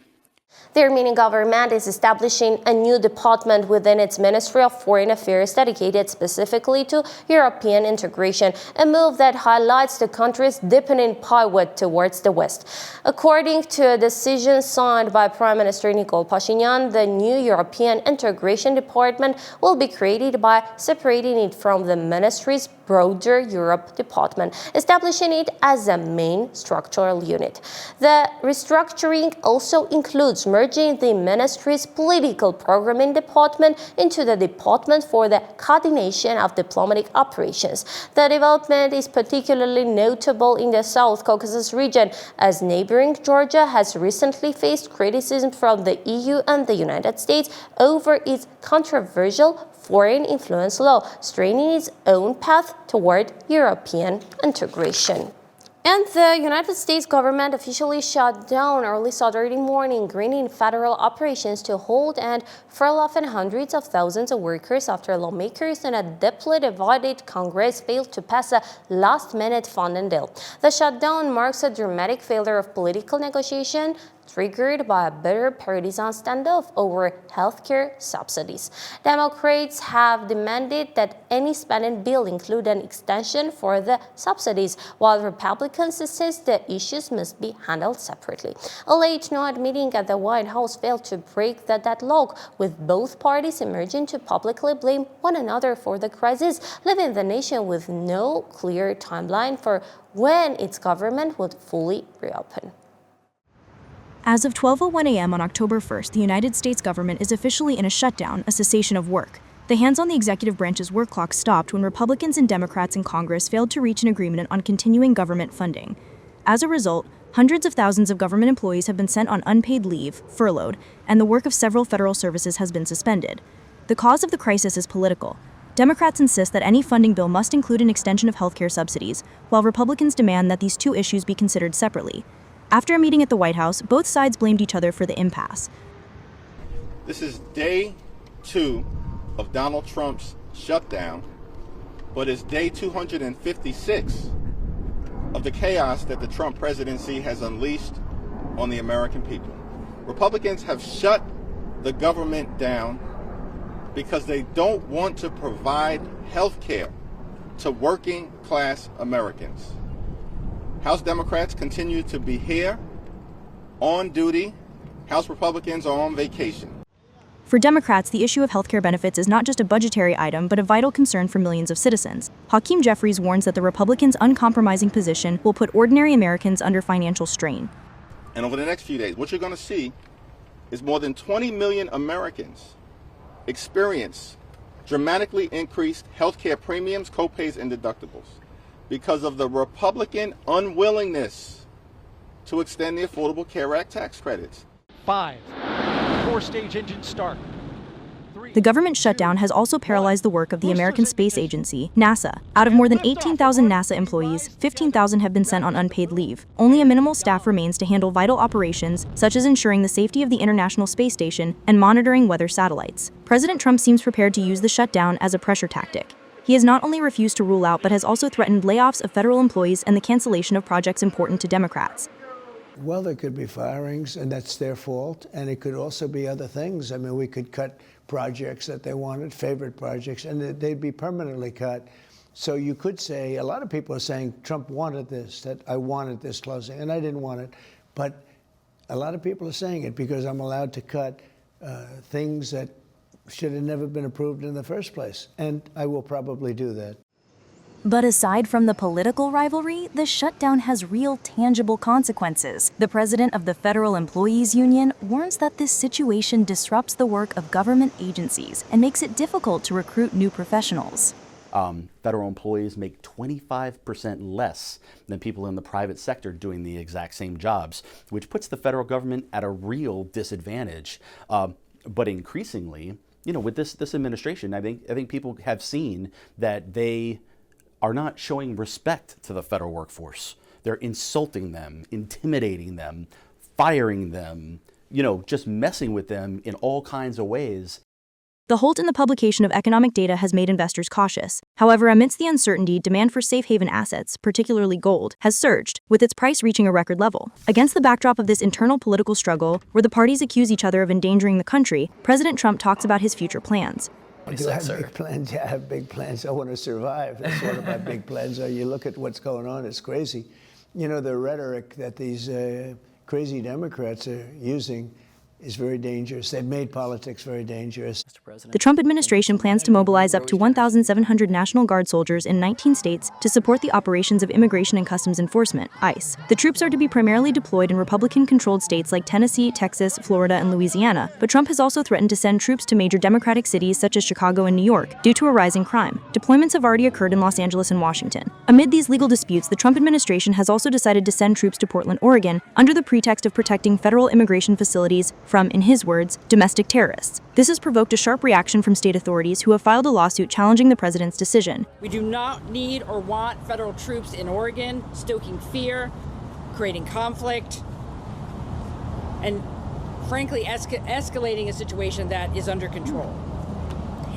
The Armenian government is establishing a new department within its Ministry of Foreign Affairs dedicated specifically to European integration, a move that highlights the country's deepening pivot towards the West. According to a decision signed by Prime Minister Nikol Pashinyan, the new European Integration Department will be created by separating it from the ministry's broader Europe department, establishing it as a main structural unit. The restructuring also includes merging the ministry's political programming department into the Department for the Coordination of Diplomatic Operations. The development is particularly notable in the South Caucasus region, as neighboring Georgia has recently faced criticism from the EU and the United States over its controversial foreign influence law, straining its own path toward European integration. And the United States government officially shut down early Saturday morning, greening federal operations to hold and furlough hundreds of thousands of workers after lawmakers in a deeply divided Congress failed to pass a last-minute funding deal. The shutdown marks a dramatic failure of political negotiation, triggered by a bitter partisan standoff over healthcare subsidies. Democrats have demanded that any spending bill include an extension for the subsidies, while Republicans insist the issues must be handled separately. A late-night meeting at the White House failed to break the deadlock, with both parties emerging to publicly blame one another for the crisis, leaving the nation with no clear timeline for when its government would fully reopen. As of 12:01 a.m. on October 1st, the United States government is officially in a shutdown, a cessation of work. The hands on the executive branch's work clock stopped when Republicans and Democrats in Congress failed to reach an agreement on continuing government funding. As a result, hundreds of thousands of government employees have been sent on unpaid leave, furloughed, and the work of several federal services has been suspended. The cause of the crisis is political. Democrats insist that any funding bill must include an extension of healthcare subsidies, while Republicans demand that these two issues be considered separately. After a meeting at the White House, both sides blamed each other for the impasse. This is day 2 of Donald Trump's shutdown, but it's day 256 of the chaos that the Trump presidency has unleashed on the American people. Republicans have shut the government down because they don't want to provide health care to working class Americans. House Democrats continue to be here, on duty. House Republicans are on vacation. For Democrats, the issue of healthcare benefits is not just a budgetary item, but a vital concern for millions of citizens. Hakeem Jeffries warns that the Republicans' uncompromising position will put ordinary Americans under financial strain. And over the next few days, what you're going to see is more than 20 million Americans experience dramatically increased healthcare premiums, copays, and deductibles because of the Republican unwillingness to extend the Affordable Care Act tax credits. 5, 4-stage engine start. The government shutdown has also paralyzed the work of the American Space Agency, NASA. Out of more than 18,000 NASA employees, 15,000 have been sent on unpaid leave. Only a minimal staff remains to handle vital operations, such as ensuring the safety of the International Space Station and monitoring weather satellites. President Trump seems prepared to use the shutdown as a pressure tactic. He has not only refused to rule out, but has also threatened layoffs of federal employees and the cancellation of projects important to Democrats. Well, there could be firings, and that's their fault, and it could also be other things. I mean, we could cut projects that they wanted, favorite projects, and they'd be permanently cut. So you could say, a lot of people are saying Trump wanted this, that I wanted this closing, and I didn't want it. But a lot of people are saying it because I'm allowed to cut things that should have never been approved in the first place, and I will probably do that. But aside from the political rivalry, the shutdown has real tangible consequences. The president of the Federal Employees Union warns that this situation disrupts the work of government agencies and makes it difficult to recruit new professionals. Federal employees make 25% less than people in the private sector doing the exact same jobs, which puts the federal government at a real disadvantage. But increasingly, with this administration, I think people have seen that they are not showing respect to the federal workforce. They're insulting them, intimidating them, firing them, just messing with them in all kinds of ways. The halt in the publication of economic data has made investors cautious. However, amidst the uncertainty, demand for safe haven assets, particularly gold, has surged, with its price reaching a record level. Against the backdrop of this internal political struggle, where the parties accuse each other of endangering the country, President Trump talks about his future plans. Do I have big plans? Yeah, I have big plans. I want to survive. That's one of my big plans. You look at what's going on, it's crazy. The rhetoric that these crazy Democrats are using is very dangerous. They've made politics very dangerous. The Trump administration plans to mobilize up to 1,700 National Guard soldiers in 19 states to support the operations of Immigration and Customs Enforcement, ICE. The troops are to be primarily deployed in Republican-controlled states like Tennessee, Texas, Florida, and Louisiana, but Trump has also threatened to send troops to major Democratic cities such as Chicago and New York due to a rising crime. Deployments have already occurred in Los Angeles and Washington. Amid these legal disputes, the Trump administration has also decided to send troops to Portland, Oregon, under the pretext of protecting federal immigration facilities from, in his words, domestic terrorists. This has provoked a sharp reaction from state authorities who have filed a lawsuit challenging the president's decision. We do not need or want federal troops in Oregon stoking fear, creating conflict, and frankly escalating a situation that is under control.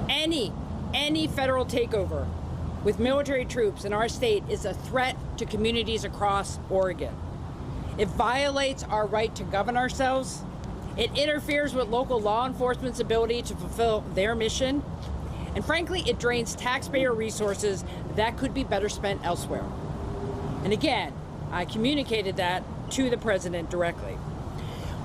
Any federal takeover with military troops in our state is a threat to communities across Oregon. It violates our right to govern ourselves. It interferes with local law enforcement's ability to fulfill their mission. And frankly, it drains taxpayer resources that could be better spent elsewhere. And again, I communicated that to the president directly.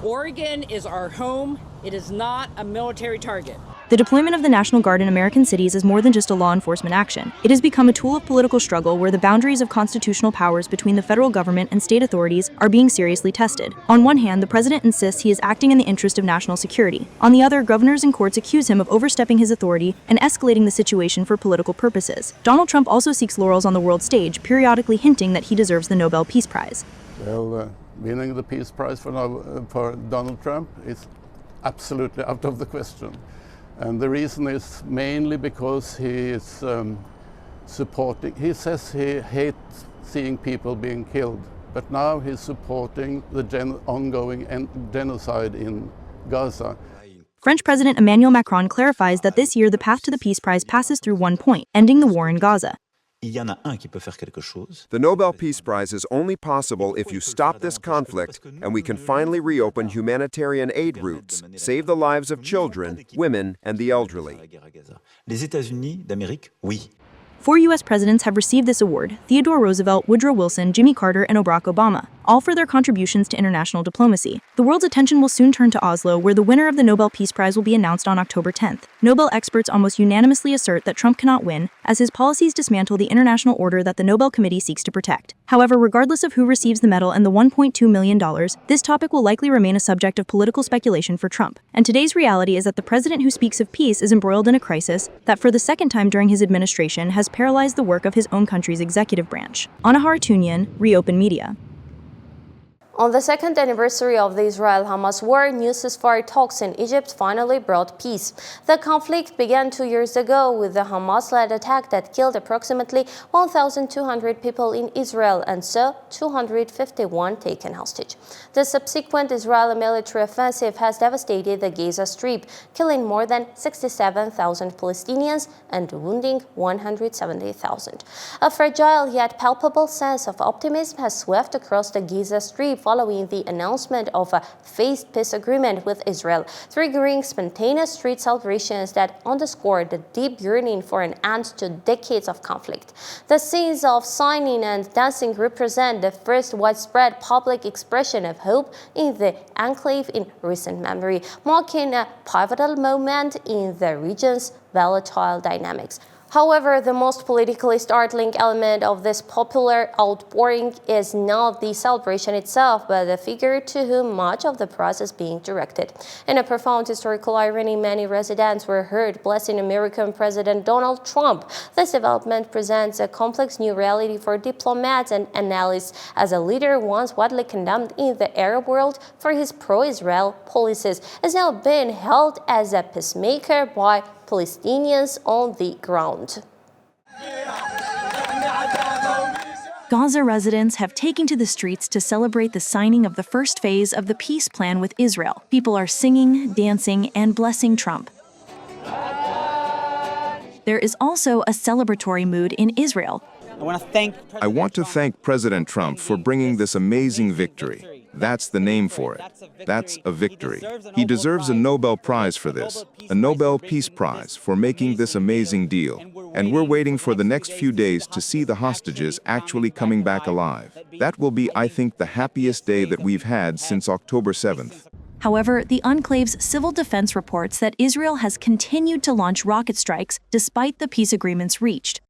Oregon is our home. It is not a military target. The deployment of the National Guard in American cities is more than just a law enforcement action. It has become a tool of political struggle where the boundaries of constitutional powers between the federal government and state authorities are being seriously tested. On one hand, the president insists he is acting in the interest of national security. On the other, governors and courts accuse him of overstepping his authority and escalating the situation for political purposes. Donald Trump also seeks laurels on the world stage, periodically hinting that he deserves the Nobel Peace Prize. Well, winning the Peace Prize for Donald Trump is absolutely out of the question. And the reason is mainly because he is supporting, he says he hates seeing people being killed, but now he's supporting the ongoing genocide in Gaza. French President Emmanuel Macron clarifies that this year the path to the Peace Prize passes through one point, ending the war in Gaza. The Nobel Peace Prize is only possible if you stop this conflict and we can finally reopen humanitarian aid routes, save the lives of children, women, and the elderly. Four U.S. presidents have received this award: Theodore Roosevelt, Woodrow Wilson, Jimmy Carter, and Barack Obama, all for their contributions to international diplomacy. The world's attention will soon turn to Oslo, where the winner of the Nobel Peace Prize will be announced on October 10th. Nobel experts almost unanimously assert that Trump cannot win, as his policies dismantle the international order that the Nobel Committee seeks to protect. However, regardless of who receives the medal and the $1.2 million, this topic will likely remain a subject of political speculation for Trump. And today's reality is that the president who speaks of peace is embroiled in a crisis that, for the second time during his administration, has paralyzed the work of his own country's executive branch. Anna Hartunian, ReOpen Media. On the second anniversary of the Israel-Hamas war, new ceasefire talks in Egypt finally brought peace. The conflict began 2 years ago with the Hamas-led attack that killed approximately 1,200 people in Israel and saw 251 taken hostage. The subsequent Israeli military offensive has devastated the Gaza Strip, killing more than 67,000 Palestinians and wounding 170,000. A fragile yet palpable sense of optimism has swept across the Gaza Strip following the announcement of a phased peace agreement with Israel, triggering spontaneous street celebrations that underscore the deep yearning for an end to decades of conflict. The scenes of signing and dancing represent the first widespread public expression of hope in the enclave in recent memory, marking a pivotal moment in the region's volatile dynamics. However, the most politically startling element of this popular outpouring is not the celebration itself, but the figure to whom much of the prize is being directed. In a profound historical irony, many residents were heard blessing American President Donald Trump. This development presents a complex new reality for diplomats and analysts, as a leader once widely condemned in the Arab world for his pro-Israel policies is now being held as a peacemaker by Palestinians on the ground. Gaza residents have taken to the streets to celebrate the signing of the first phase of the peace plan with Israel. People are singing, dancing, and blessing Trump. There is also a celebratory mood in Israel. I want to thank President Trump for bringing this amazing victory. That's the name for it. That's a victory. He deserves a Nobel Prize for this, a Nobel Peace Prize for making this amazing deal. And we're waiting for the next few days to see the hostages actually coming back alive. That will be, I think, the happiest day that we've had since October 7th. However, the enclave's civil defense reports that Israel has continued to launch rocket strikes despite the peace agreements reached.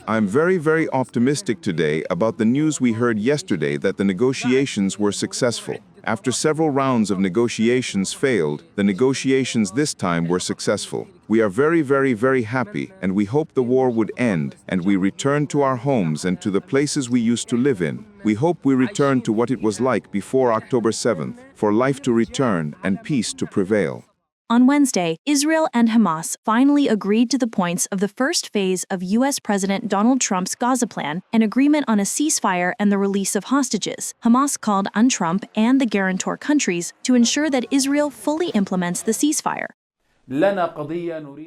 I'm very optimistic today about the news we heard yesterday that the negotiations were successful. After several rounds of negotiations failed, the negotiations this time were successful. We are very happy, and we hope the war would end and we return to our homes and to the places we used to live in. We hope we return to what it was like before October 7th, for life to return and peace to prevail. On Wednesday, Israel and Hamas finally agreed to the points of the first phase of U.S. President Donald Trump's Gaza plan, an agreement on a ceasefire and the release of hostages. Hamas called on Trump and the guarantor countries to ensure that Israel fully implements the ceasefire.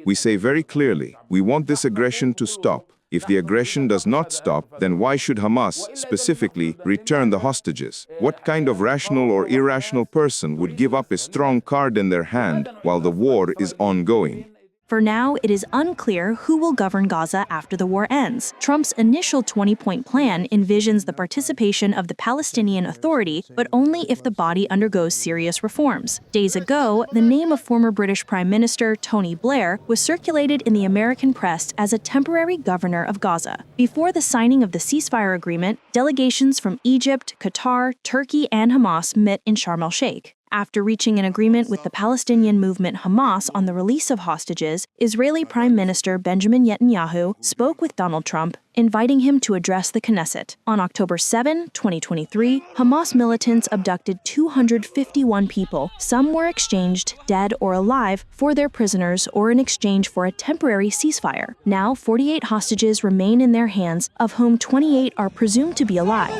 We say very clearly, we want this aggression to stop. If the aggression does not stop, then why should Hamas, specifically, return the hostages? What kind of rational or irrational person would give up a strong card in their hand while the war is ongoing? For now, it is unclear who will govern Gaza after the war ends. Trump's initial 20-point plan envisions the participation of the Palestinian Authority, but only if the body undergoes serious reforms. Days ago, the name of former British Prime Minister Tony Blair was circulated in the American press as a temporary governor of Gaza. Before the signing of the ceasefire agreement, delegations from Egypt, Qatar, Turkey, and Hamas met in Sharm el-Sheikh. After reaching an agreement with the Palestinian movement Hamas on the release of hostages, Israeli Prime Minister Benjamin Netanyahu spoke with Donald Trump, inviting him to address the Knesset. On October 7, 2023, Hamas militants abducted 251 people. Some were exchanged, dead or alive, for their prisoners or in exchange for a temporary ceasefire. Now, 48 hostages remain in their hands, of whom 28 are presumed to be alive.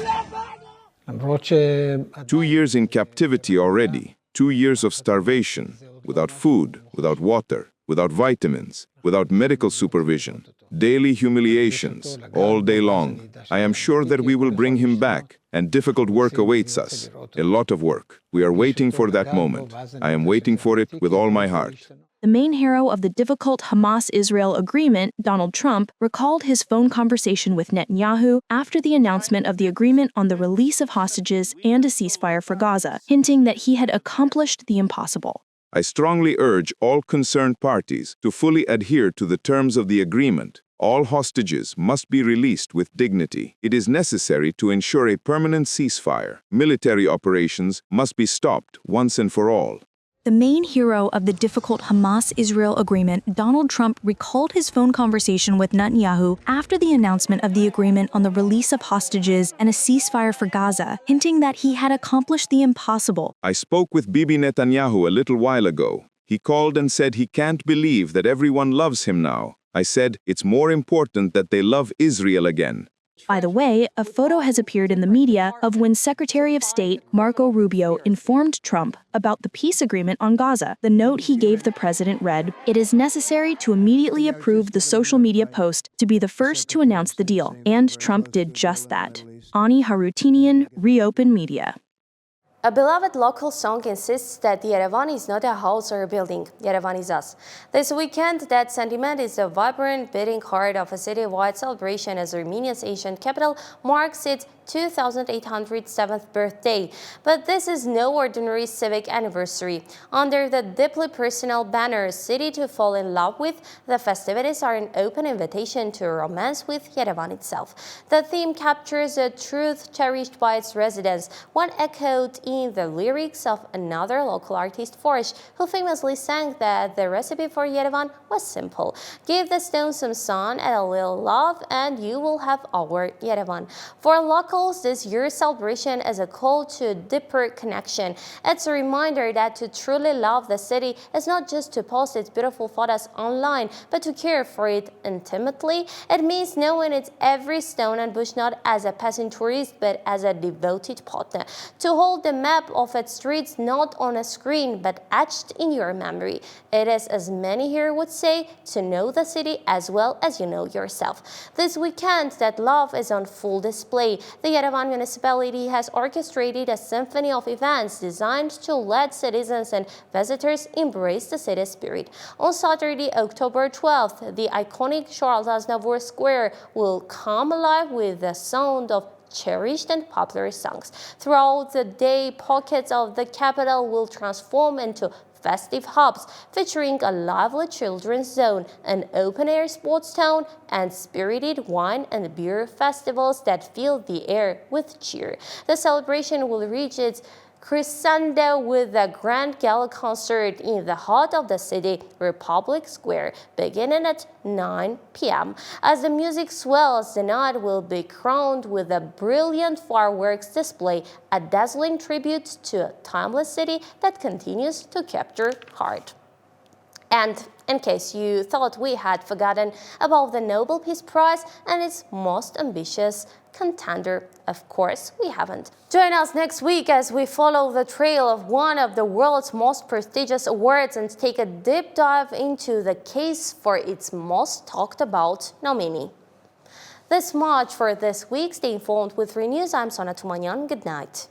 2 years in captivity already, 2 years of starvation, without food, without water, without vitamins, without medical supervision, daily humiliations, all day long. I am sure that we will bring him back, and difficult work awaits us, a lot of work. We are waiting for that moment. I am waiting for it with all my heart. The main hero of the difficult Hamas-Israel agreement, Donald Trump, recalled his phone conversation with Netanyahu after the announcement of the agreement on the release of hostages and a ceasefire for Gaza, hinting that he had accomplished the impossible. I strongly urge all concerned parties to fully adhere to the terms of the agreement. All hostages must be released with dignity. It is necessary to ensure a permanent ceasefire. Military operations must be stopped once and for all. The main hero of the difficult Hamas-Israel agreement, Donald Trump recalled his phone conversation with Netanyahu after the announcement of the agreement on the release of hostages and a ceasefire for Gaza, hinting that he had accomplished the impossible. I spoke with Bibi Netanyahu a little while ago. He called and said he can't believe that everyone loves him now. I said it's more important that they love Israel again. By the way, a photo has appeared in the media of when Secretary of State Marco Rubio informed Trump about the peace agreement on Gaza. The note he gave the president read, "It is necessary to immediately approve the social media post to be the first to announce the deal." And Trump did just that. Ani Harutinian, ReOpen Media. A beloved local song insists that Yerevan is not a house or a building. Yerevan is us. This weekend, that sentiment is the vibrant beating heart of a citywide celebration as Armenia's ancient capital marks its 2807th birthday. But this is no ordinary civic anniversary. Under the deeply personal banner "City to Fall in Love With," the festivities are an open invitation to romance with Yerevan itself. The theme captures a truth cherished by its residents, one echoed in the lyrics of another local artist, Forsh, who famously sang that the recipe for Yerevan was simple. Give the stone some sun and a little love, and you will have our Yerevan. For locals, this year's celebration is a call to a deeper connection. It's a reminder that to truly love the city is not just to post its beautiful photos online, but to care for it intimately. It means knowing its every stone and bush not as a passing tourist, but as a devoted partner. To hold the map of its streets not on a screen, but etched in your memory. It is, as many here would say, to know the city as well as you know yourself. This weekend, that love is on full display. The Yerevan municipality has orchestrated a symphony of events designed to let citizens and visitors embrace the city spirit. On Saturday, October 12th, the iconic Charles Aznavour Square will come alive with the sound of cherished and popular songs. Throughout the day, pockets of the capital will transform into festive hubs featuring a lively children's zone, an open-air sports town, and spirited wine and beer festivals that fill the air with cheer. The celebration will reach its crescendo with a grand gala concert in the heart of the city, Republic Square, beginning at 9 p.m. As the music swells, the night will be crowned with a brilliant fireworks display, a dazzling tribute to a timeless city that continues to capture heart. And in case you thought we had forgotten about the Nobel Peace Prize and its most ambitious contender, of course we haven't. Join us next week as we follow the trail of one of the world's most prestigious awards and take a deep dive into the case for its most talked about nominee. This much for this week. Stay informed with ReNews. I'm Sona Tumanyan. Good night.